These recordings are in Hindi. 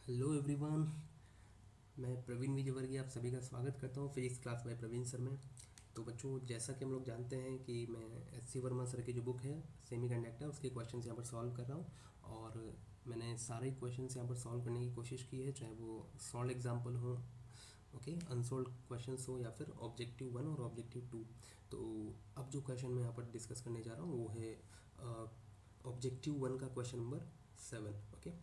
हेलो एवरीवन, मैं प्रवीण विजयवर्गीय आप सभी का स्वागत करता हूँ physics class by Praveen sir में। तो बच्चों, जैसा कि हम लोग जानते हैं कि मैं एस.सी. वर्मा सर की जो बुक है सेमीकंडक्टर, उसके क्वेश्चंस यहाँ पर सॉल्व कर रहा हूँ। और मैंने सारे क्वेश्चंस यहाँ पर सॉल्व करने की कोशिश की है, चाहे वो सॉल्व एग्जाम्पल हो, ओके, अनसॉल्व क्वेश्चंस हो, या फिर ऑब्जेक्टिव 1 और ऑब्जेक्टिव 2। तो अब जो क्वेश्चन मैं यहाँ पर डिस्कस करने जा रहा हूँ वो है ऑब्जेक्टिव 1 का क्वेश्चन नंबर 7। ओके,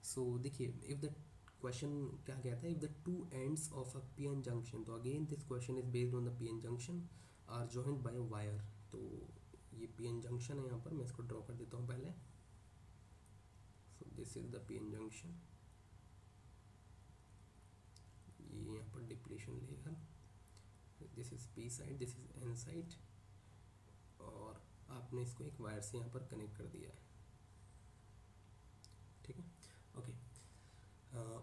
सो देखिए, इफ़ द क्वेश्चन क्या कहता है, if the two ends of a PN junction, तो again this question is based on the PN junction are joined by a wire. तो ये पीएन जंक्शन है, यहाँ पर मैं इसको ड्रॉ कर देता हूँ पहले। So this is the PN junction, ये यहाँ पर depletion layer, this is P side, this is an side, और आपने इसको एक वायर से यहाँ पर कनेक्ट कर दिया है। ठीक है, ओके।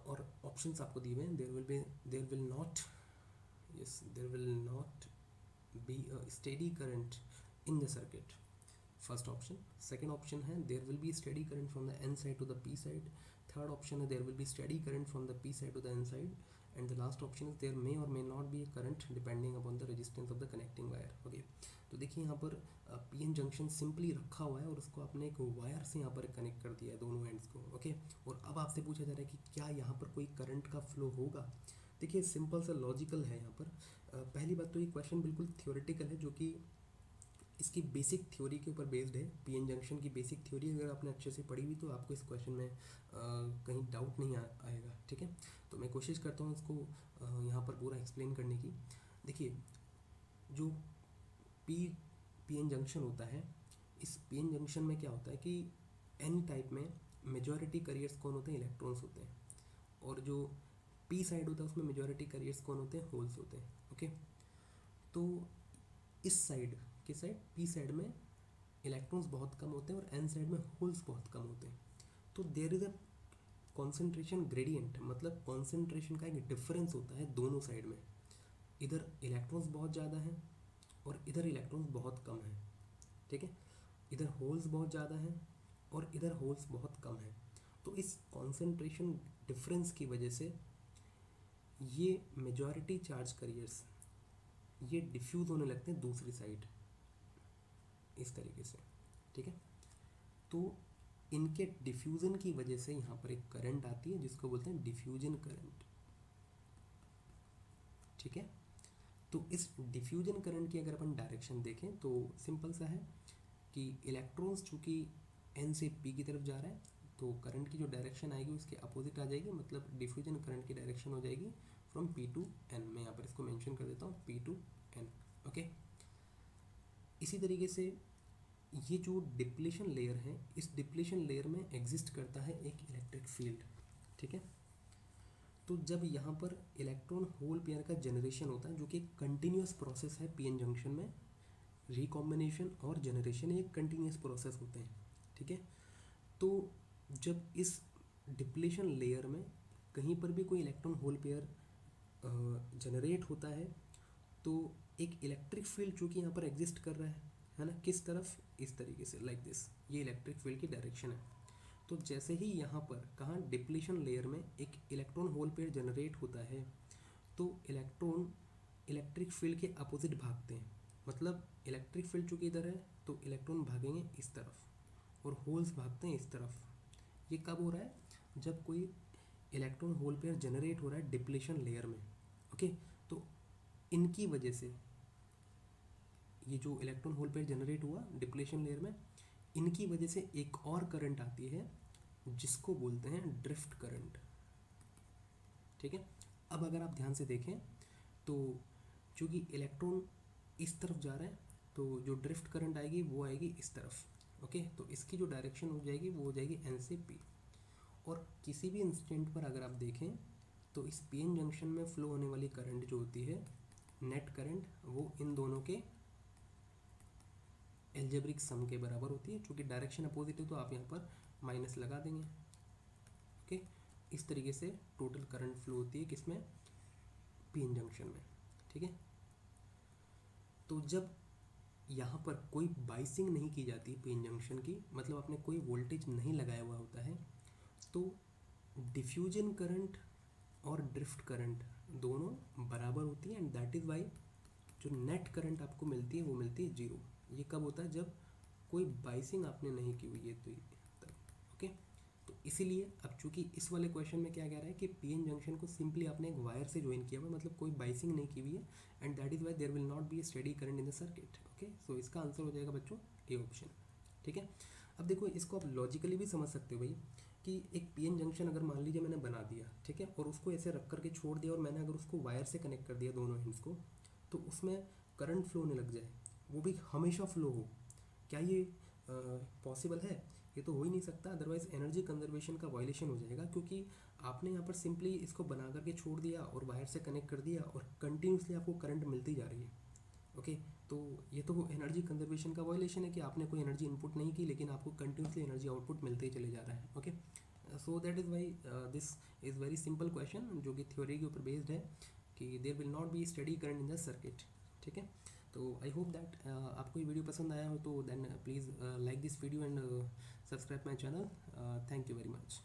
और ऑप्शंस आपको दिए हुए हैं, there will not, yes, there will not be a steady current in the circuit. First option. Second option है there will be steady current from the N side to the P side. Third option है there will be steady current from the P side to the N side. And the last option is there may or may not be a current depending upon the resistance of the connecting wire. Okay, तो देखिए यहाँ पर पीएन जंक्शन सिंपली रखा हुआ है और उसको आपने एक वायर से यहाँ पर कनेक्ट कर दिया है दोनों एंड्स को। ओके, और अब आपसे पूछा जा रहा है कि क्या यहाँ पर कोई करंट का फ्लो होगा। देखिए, सिंपल सा लॉजिकल है यहाँ पर। पहली बात तो ये क्वेश्चन बिल्कुल थ्योरेटिकल है, जो कि इसकी बेसिक थ्योरी के ऊपर बेस्ड है। पीएन जंक्शन की बेसिक थ्योरी अगर आपने अच्छे से पढ़ी हुई तो आपको इस क्वेश्चन में कहीं डाउट नहीं आएगा। ठीक है, तो मैं कोशिश करता हूँ इसको यहाँ पर पूरा एक्सप्लेन करने की। देखिए, जो पीएन जंक्शन होता है, इस पीएन जंक्शन में क्या होता है कि एन टाइप में मेजॉरिटी करियर्स कौन होते हैं, इलेक्ट्रॉन्स होते हैं, और जो पी साइड होता है उसमें मेजॉरिटी करियर्स कौन होते हैं, होल्स होते हैं। ओके, तो इस साइड की साइड पी साइड में इलेक्ट्रॉन्स बहुत कम होते हैं और एन साइड में होल्स बहुत कम होते हैं। तो there is a concentration gradient, मतलब कॉन्सेंट्रेशन का एक डिफरेंस होता है दोनों साइड में। इधर इलेक्ट्रॉन्स बहुत ज़्यादा हैं और इधर इलेक्ट्रॉन्स बहुत कम हैं। ठीक है, इधर होल्स बहुत ज़्यादा हैं और इधर होल्स बहुत कम हैं। तो इस कॉन्सेंट्रेशन डिफरेंस की वजह से ये मेजॉरिटी चार्ज करियर्स ये डिफ्यूज़ होने लगते हैं दूसरी साइड, इस तरीके से। ठीक है, तो इनके डिफ्यूज़न की वजह से यहाँ पर एक करंट आती है जिसको बोलते हैं डिफ्यूजन करंट। ठीक है, तो इस डिफ्यूजन करंट की अगर अपन डायरेक्शन देखें तो सिंपल सा है कि इलेक्ट्रॉन्स चूँकि एन से पी की तरफ जा रहा है, तो करंट की जो डायरेक्शन आएगी उसके अपोजिट आ जाएगी, मतलब डिफ्यूजन करंट की डायरेक्शन हो जाएगी फ्रॉम पी टू एन। मैं यहाँ पर इसको मेंशन कर देता हूँ, पी टू एन। ओके, इसी तरीके से ये जो डिप्लीशन लेयर है, इस डिप्लीशन लेयर में एग्जिस्ट करता है एक इलेक्ट्रिक फील्ड। ठीक है, तो जब यहाँ पर इलेक्ट्रॉन होल पेयर का जनरेशन होता है, जो कि एक कंटिन्यूस प्रोसेस है पीएन जंक्शन में, रिकॉम्बिनेशन और जनरेशन एक कंटिन्यूस प्रोसेस होते हैं। ठीक है, तो जब इस डिप्लीशन लेयर में कहीं पर भी कोई इलेक्ट्रॉन होल पेयर जनरेट होता है, तो एक इलेक्ट्रिक फील्ड जो कि यहाँ पर एग्जिस्ट कर रहा है ना, किस तरफ, इस तरीके से, लाइक दिस, ये इलेक्ट्रिक फील्ड की डायरेक्शन है। तो जैसे ही यहाँ पर कहाँ डिप्लीशन लेयर में एक इलेक्ट्रॉन होल पेयर जनरेट होता है, तो इलेक्ट्रॉन इलेक्ट्रिक फील्ड के अपोजिट भागते हैं। मतलब इलेक्ट्रिक फील्ड चूँकि इधर है तो इलेक्ट्रॉन भागेंगे इस तरफ और होल्स भागते हैं इस तरफ। ये कब हो रहा है, जब कोई इलेक्ट्रॉन होल पेयर जनरेट हो रहा है डिप्लीशन लेयर में। ओके, तो इनकी वजह से ये जो इलेक्ट्रॉन होल पेयर जनरेट हुआ डिप्लीशन लेयर में, इनकी वजह से एक और करंट आती है जिसको बोलते हैं ड्रिफ्ट करंट। ठीक है, अब अगर आप ध्यान से देखें तो चूँकि इलेक्ट्रॉन इस तरफ जा रहा है, तो जो ड्रिफ्ट करंट आएगी वो आएगी इस तरफ। ओके, तो इसकी जो डायरेक्शन हो जाएगी वो हो जाएगी एन से पी। और किसी भी इंस्टेंट पर अगर आप देखें तो इस पीएन जंक्शन में फ्लो होने वाली करंट जो होती है, नेट करंट, वो इन दोनों के एल्जेब्रिक सम के बराबर होती है। चूँकि डायरेक्शन अपोजिट है तो आप यहाँ पर माइनस लगा देंगे। ओके, इस तरीके से टोटल करंट फ्लो होती है किसमें, पीएन जंक्शन में। ठीक है, तो जब यहाँ पर कोई बाइसिंग नहीं की जाती पीएन जंक्शन की, मतलब आपने कोई वोल्टेज नहीं लगाया हुआ होता है, तो डिफ्यूजन करंट और ड्रिफ्ट करंट दोनों बराबर होती है, एंड दैट इज़ वाई जो नेट करंट आपको मिलती है वो मिलती है जीरो। ये कब होता है? जब कोई बाइसिंग आपने नहीं की हुई है तो तब। ओके, तो इसीलिए अब चूंकि इस वाले क्वेश्चन में क्या कह रहा है कि पीएन जंक्शन को सिंपली आपने एक वायर से ज्वाइन किया हुआ, मतलब कोई बाइसिंग नहीं की हुई है, and that is why there will not be a steady current in the circuit. Okay, so इसका आंसर हो जाएगा बच्चों ए ऑप्शन। ठीक है, अब देखो इसको आप लॉजिकली भी समझ सकते हो भाई कि एक पीएन जंक्शन अगर मान लीजिए मैंने बना दिया, ठीक है, और उसको ऐसे रख करके छोड़ दिया, और मैंने अगर उसको वायर से कनेक्ट कर दिया दोनों एंड्स को, तो उसमें करंट फ्लो होने लग जाए, वो भी हमेशा फ्लो हो, क्या ये पॉसिबल है? ये तो हो ही नहीं सकता, अदरवाइज एनर्जी कंजर्वेशन का वायलेशन हो जाएगा, क्योंकि आपने यहाँ पर सिंपली इसको बना करके छोड़ दिया और वायर से कनेक्ट कर दिया और कंटिन्यूसली आपको करंट मिलती जा रही है। ओके, तो ये तो एनर्जी कंजर्वेशन का वायलेशन है कि आपने कोई एनर्जी इनपुट नहीं की लेकिन आपको कंटिन्यूसली एनर्जी आउटपुट मिलते ही चले जा रहा है। Okay, so that is why this is very simple question जो कि थ्योरी के ऊपर बेस्ड है कि there will not be steady current in the circuit. ठीक है, तो आई होप दैट आपको ये वीडियो पसंद आया हो तो then please like this video and subscribe my channel. Thank you very much.